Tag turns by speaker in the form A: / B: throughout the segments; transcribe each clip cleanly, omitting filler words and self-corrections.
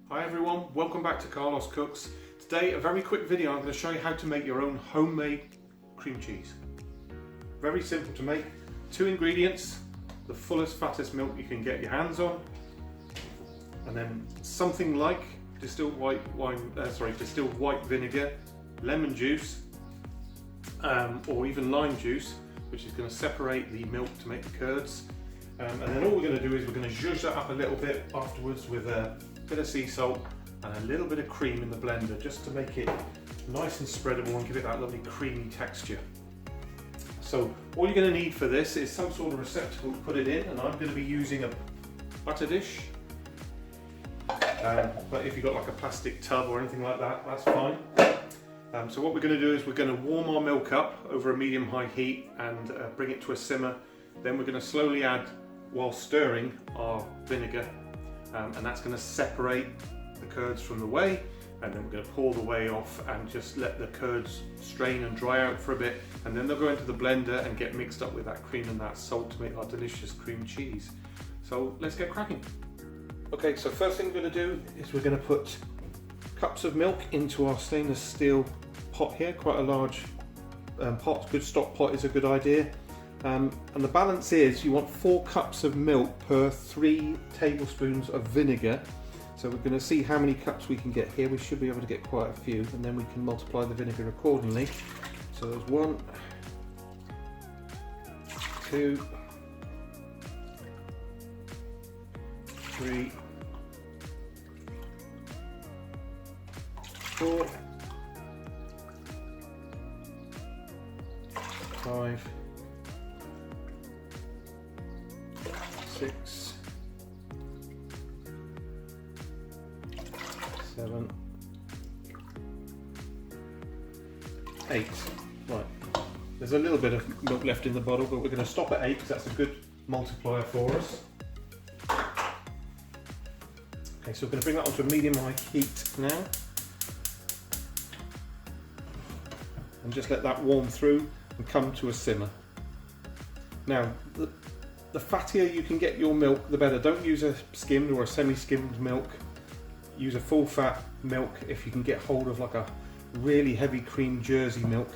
A: Hi everyone, welcome back to Carlos Cooks. Today a very quick video. I'm going to show you how to make your own homemade cream cheese. Very simple to make. 2 ingredients, the fullest, fattest milk you can get your hands on, and then something like distilled white vinegar, lemon juice, or even lime juice, which is going to separate the milk to make the curds. And then all we're going to do is we're going to zhuzh that up a little bit afterwards with a bit of sea salt and a little bit of cream in the blender, just to make it nice and spreadable and give it that lovely creamy texture. So all you're going to need for this is some sort of receptacle to put it in, and I'm going to be using a butter dish. But if you've got like a plastic tub or anything like that, that's fine. So what we're going to do is we're going to warm our milk up over a medium-high heat and bring it to a simmer. Then we're going to slowly add, while stirring, our vinegar. And that's going to separate the curds from the whey, and then we're going to pour the whey off and just let the curds strain and dry out for a bit, and then they'll go into the blender and get mixed up with that cream and that salt to make our delicious cream cheese. So let's get cracking. Okay, so first thing we're going to do is we're going to put cups of milk into our stainless steel pot here, quite a large pot. Good stock pot is a good idea. And the balance is you want 4 cups of milk per 3 tablespoons of vinegar. So we're going to see how many cups we can get here. We should be able to get quite a few, and then we can multiply the vinegar accordingly. So there's 1, 2, 3, 4, 5, 6, 7, 8. Right, there's a little bit of milk left in the bottle, but we're going to stop at 8 because that's a good multiplier for us. Okay, so we're going to bring that onto a medium-high heat now, and just let that warm through and come to a simmer. Now, the fattier you can get your milk, the better. Don't use a skimmed or a semi-skimmed milk. Use a full fat milk if you can get hold of like a really heavy cream Jersey milk.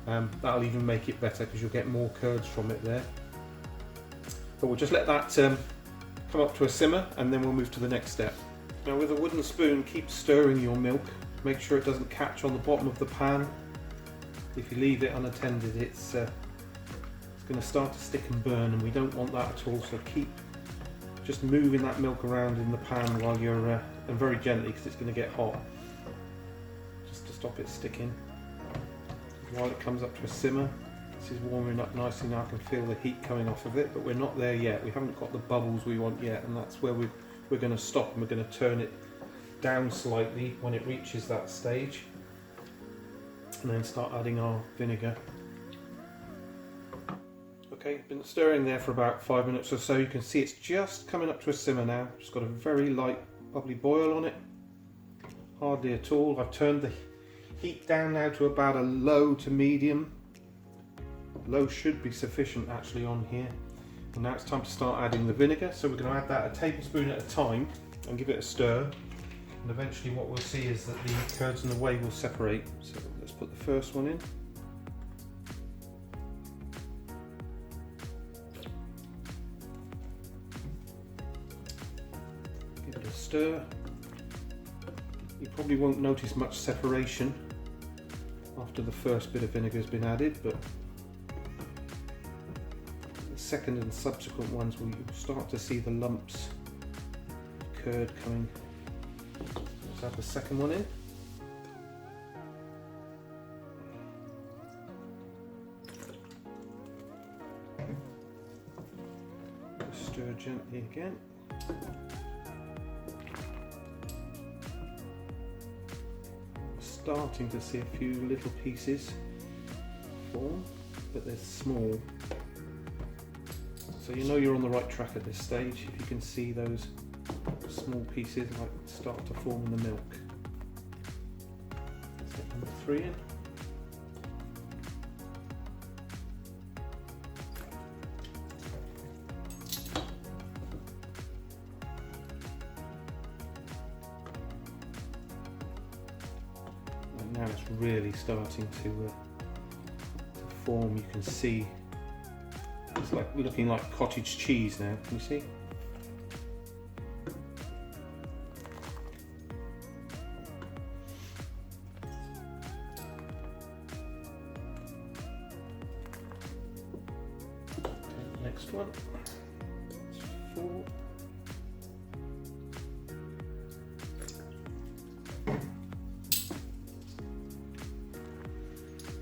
A: That'll even make it better because you'll get more curds from it there. But we'll just let that come up to a simmer, and then we'll move to the next step. Now with a wooden spoon, keep stirring your milk. Make sure it doesn't catch on the bottom of the pan. If you leave it unattended, it's going to start to stick and burn, and we don't want that at all. So keep just moving that milk around in the pan while you're and very gently, because it's going to get hot, just to stop it sticking. While it comes up to a simmer, this is warming up nicely now. I can feel the heat coming off of it, but we're not there yet. We haven't got the bubbles we want yet, and that's where we're going to stop, and we're going to turn it down slightly when it reaches that stage, and then start adding our vinegar. Okay, been stirring there for about 5 minutes or so. You can see it's just coming up to a simmer now. Just got a very light bubbly boil on it, hardly at all. I've turned the heat down now to about a low to medium. Low should be sufficient actually on here. And now it's time to start adding the vinegar. So we're going to add that a tablespoon at a time and give it a stir. And eventually what we'll see is that the curds and the whey will separate. So let's put the first one in. Give it a stir. You probably won't notice much separation after the first bit of vinegar has been added, but the second and subsequent ones will start to see the lumps of curd coming. Let's add the second one in. Stir gently again. Starting to see a few little pieces form, but they're small. So you know you're on the right track at this stage if you can see those small pieces like start to form in the milk. Let's get number 3 in. Now it's really starting to form. You can see it's like looking like cottage cheese now. Can you see? Okay, next one. It's 4.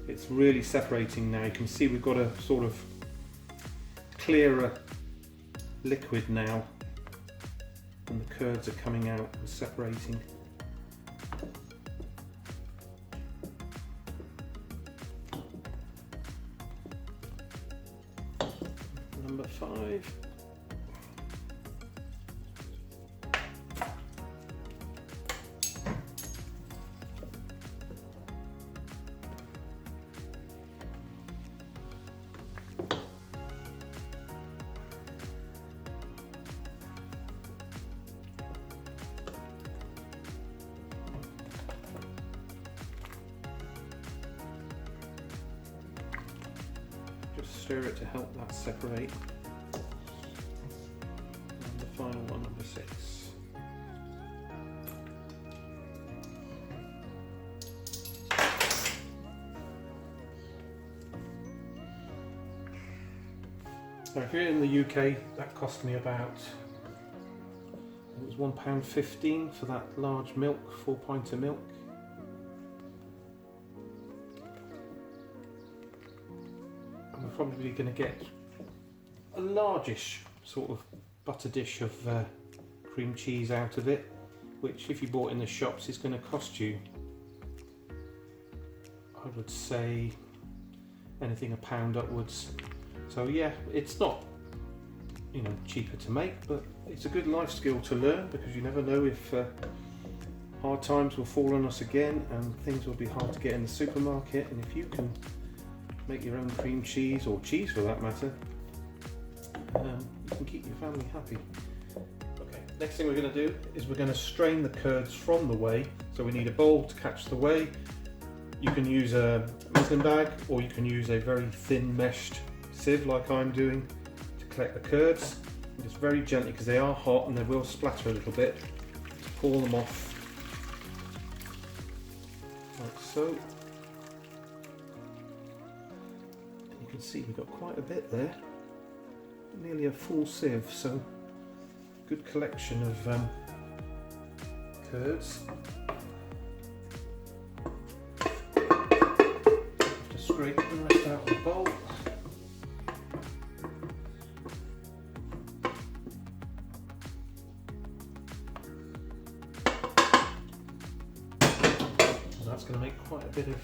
A: It's really separating now. You can see we've got a sort of clearer liquid now, and the curds are coming out and separating. Number 5. Just stir it to help that separate. And the final one, number 6. So if you're in the UK, that cost me about, it was £1.15 for that large milk, 4 pints of milk. We're probably going to get a largish sort of butter dish of cream cheese out of it, which if you bought in the shops is going to cost you, I would say, anything £1 upwards. So yeah, it's not, you know, cheaper to make, but it's a good life skill to learn, because you never know if hard times will fall on us again and things will be hard to get in the supermarket, and if you can make your own cream cheese, or cheese for that matter, you can keep your family happy. Okay, next thing we're going to do is we're going to strain the curds from the whey. So we need a bowl to catch the whey. You can use a muslin bag, or you can use a very thin meshed sieve like I'm doing to collect the curds. And just very gently, because they are hot and they will splatter a little bit, to pour them off like so. You can see we've got quite a bit there, nearly a full sieve, so good collection of curds. Just scrape the rest out of the bowl. And that's going to make quite a bit of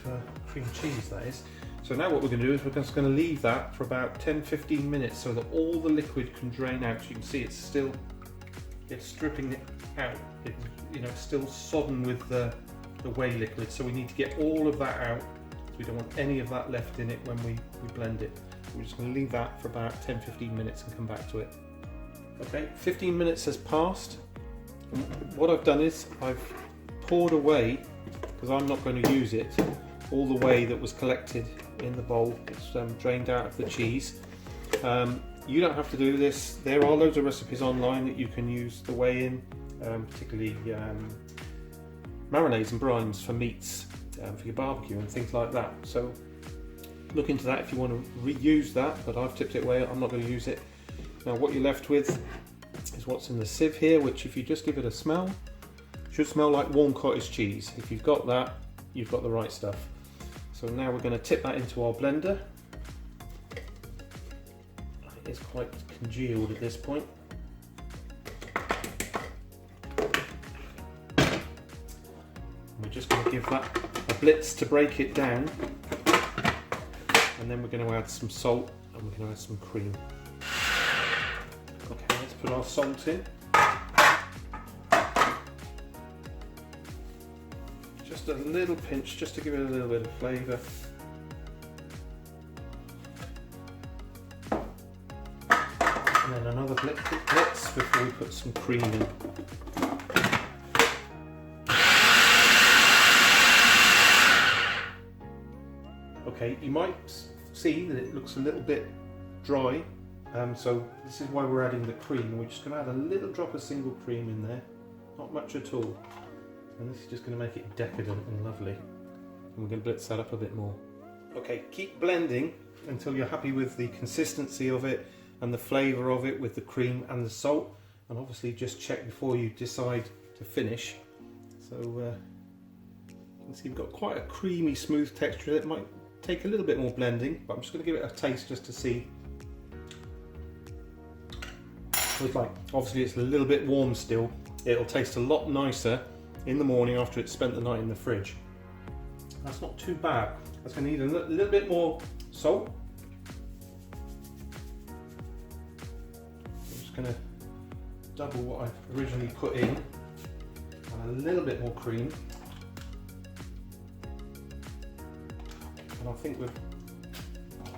A: cream cheese, that is. So now what we're going to do is we're just going to leave that for about 10-15 minutes so that all the liquid can drain out. So you can see it's dripping it out. It's still sodden with the whey liquid. So we need to get all of that out. So we don't want any of that left in it when we blend it. We're just going to leave that for about 10-15 minutes and come back to it. Okay, 15 minutes has passed. And what I've done is I've poured away, because I'm not going to use it, all the whey that was collected in the bowl. It's drained out of the cheese. You don't have to do this. There are loads of recipes online that you can use the whey in, particularly marinades and brines for meats, for your barbecue and things like that. So look into that if you want to reuse that, but I've tipped it away. I'm not going to use it. Now what you're left with is what's in the sieve here, which if you just give it a smell, should smell like warm cottage cheese. If you've got that, you've got the right stuff. So now we're going to tip that into our blender. It's quite congealed at this point. We're just going to give that a blitz to break it down, and then we're going to add some salt and we're going to add some cream. Okay, let's put our salt in. Just a little pinch, just to give it a little bit of flavour. And then another blitz before we put some cream in. Okay, you might see that it looks a little bit dry, so this is why we're adding the cream. We're just going to add a little drop of single cream in there, not much at all, and this is just going to make it decadent and lovely. And we're going to blitz that up a bit more. Okay, keep blending until you're happy with the consistency of it and the flavour of it with the cream and the salt, and obviously just check before you decide to finish. So you can see we've got quite a creamy, smooth texture. It might take a little bit more blending, but I'm just going to give it a taste just to see. So it's like, obviously it's a little bit warm still. It'll taste a lot nicer in the morning after it's spent the night in the fridge. That's not too bad. That's going to need a little bit more salt. I'm just going to double what I originally put in, and a little bit more cream. And I think we'll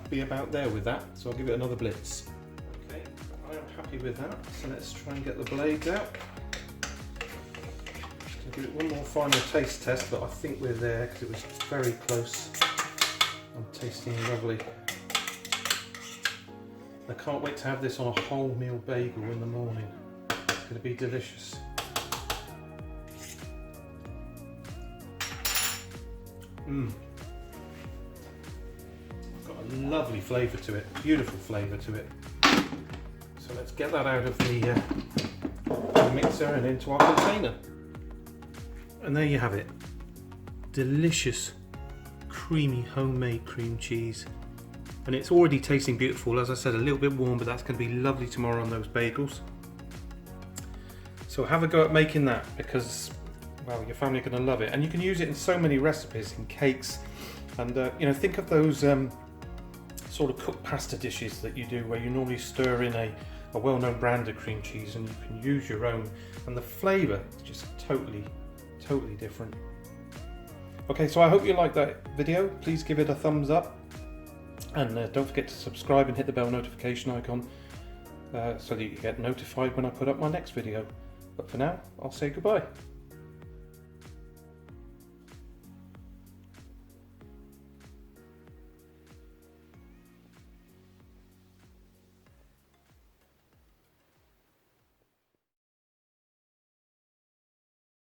A: be about there with that, so I'll give it another blitz. Okay, I am happy with that, so let's try and get the blades out. I'll give it one more final taste test, but I think we're there because it was very close. I'm tasting lovely. I can't wait to have this on a wholemeal bagel in the morning. It's going to be delicious. Got a lovely flavour to it, beautiful flavour to it. So let's get that out of the mixer and into our container. And there you have it. Delicious, creamy homemade cream cheese. And it's already tasting beautiful. As I said, a little bit warm, but that's going to be lovely tomorrow on those bagels. So have a go at making that, because, well, your family are going to love it. And you can use it in so many recipes, in cakes. And, you know, think of those sort of cooked pasta dishes that you do where you normally stir in a well-known brand of cream cheese, and you can use your own. And the flavour is just totally different. Okay, so I hope you liked that video. Please give it a thumbs up, and don't forget to subscribe and hit the bell notification icon so that you get notified when I put up my next video. But for now, I'll say goodbye.